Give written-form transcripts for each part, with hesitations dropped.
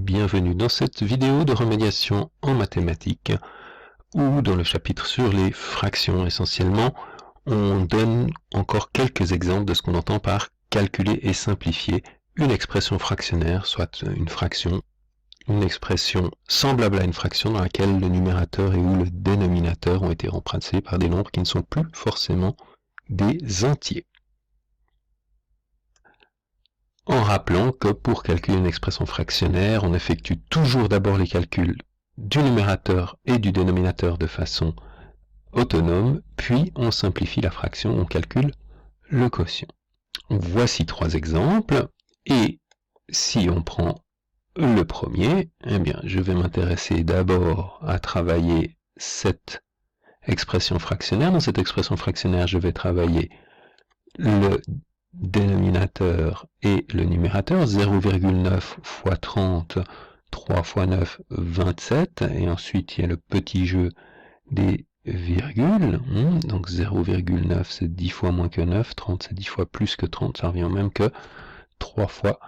bienvenue dans cette vidéo de remédiation en mathématiques où dans le chapitre sur les fractions essentiellement, on donne encore quelques exemples de ce qu'on entend par calculer et simplifier une expression fractionnaire, soit une fraction, une expression semblable à une fraction dans laquelle le numérateur et ou le dénominateur ont été remplacés par des nombres qui ne sont plus forcément des entiers. En rappelant que pour calculer une expression fractionnaire, on effectue toujours d'abord les calculs du numérateur et du dénominateur de façon autonome, puis on simplifie la fraction, on calcule le quotient. Voici trois exemples, et si on prend le premier, eh bien, je vais m'intéresser d'abord à travailler cette expression fractionnaire. Dans cette expression fractionnaire, je vais travailler le dénominateur et le numérateur, 0,9 fois 30, 3 fois 9, 27, et ensuite il y a le petit jeu des virgules, donc 0,9 c'est 10 fois moins que 9, 30 c'est 10 fois plus que 30, ça revient même que 3 fois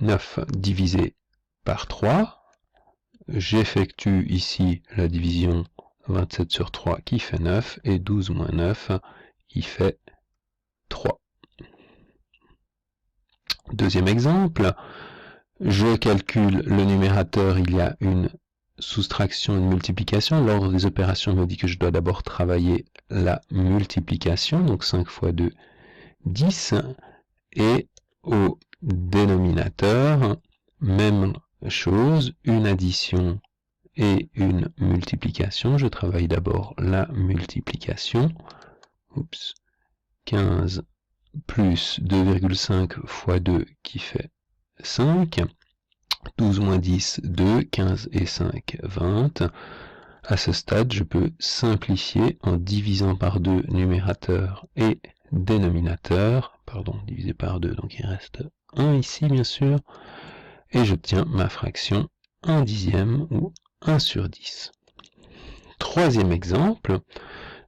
9 divisé par 3, j'effectue ici la division 27 sur 3 qui fait 9, et 12 moins 9 qui fait 3. Deuxième exemple, je calcule le numérateur, il y a une soustraction, une multiplication. L'ordre des opérations me dit que je dois d'abord travailler la multiplication, donc 5 fois 2, 10. Et au dénominateur, même chose, une addition et une multiplication. Je travaille d'abord la multiplication. 15 plus 2,5 fois 2 qui fait 5, 12 moins 10, 2, 15 et 5, 20. À ce stade, je peux simplifier en divisant par 2 numérateur et dénominateur, divisé par 2, donc il reste 1 ici bien sûr, et j'obtiens ma fraction 1 dixième ou 1 sur 10. Troisième exemple,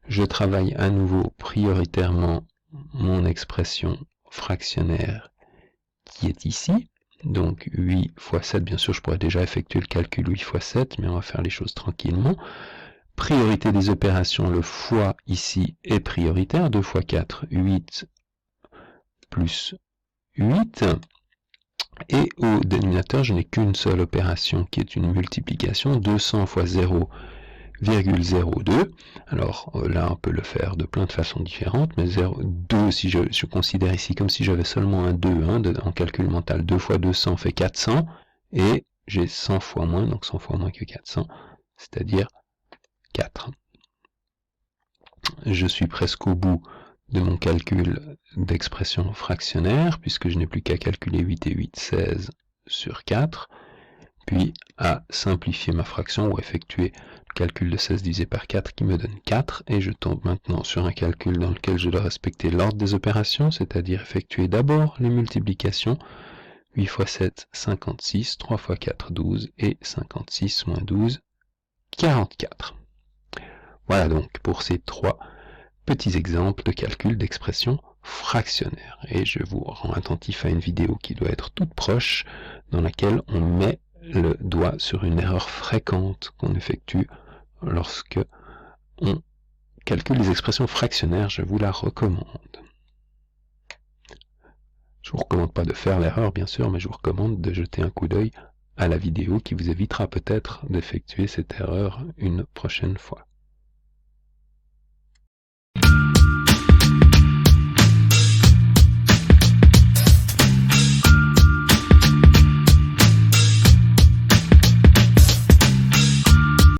je travaille à nouveau prioritairement mon expression fractionnaire qui est ici, donc 8 fois 7, bien sûr je pourrais déjà effectuer le calcul 8 fois 7, mais on va faire les choses tranquillement. Priorité des opérations, le fois ici est prioritaire, 2 fois 4, 8 plus 8, et au dénominateur je n'ai qu'une seule opération qui est une multiplication, 200 fois 0,02. Alors là on peut le faire de plein de façons différentes, mais 2 si je considère ici comme si j'avais seulement un 2 en calcul mental, 2 fois 200 fait 400, et j'ai 100 fois moins, donc 100 fois moins que 400, c'est-à-dire 4. Je suis presque au bout de mon calcul d'expression fractionnaire, puisque je n'ai plus qu'à calculer 8 et 8, 16 sur 4, puis à simplifier ma fraction ou effectuer le calcul de 16 divisé par 4 qui me donne 4, et je tombe maintenant sur un calcul dans lequel je dois respecter l'ordre des opérations, c'est-à-dire effectuer d'abord les multiplications, 8 fois 7, 56, 3 fois 4, 12, et 56 moins 12, 44. Voilà donc pour ces trois petits exemples de calcul d'expression fractionnaire. Et je vous rends attentif à une vidéo qui doit être toute proche, dans laquelle on met le doigt sur une erreur fréquente qu'on effectue lorsque on calcule les expressions fractionnaires. Je vous la recommande. Je vous recommande pas de faire l'erreur bien sûr, mais je vous recommande de jeter un coup d'œil à la vidéo qui vous évitera peut-être d'effectuer cette erreur une prochaine fois.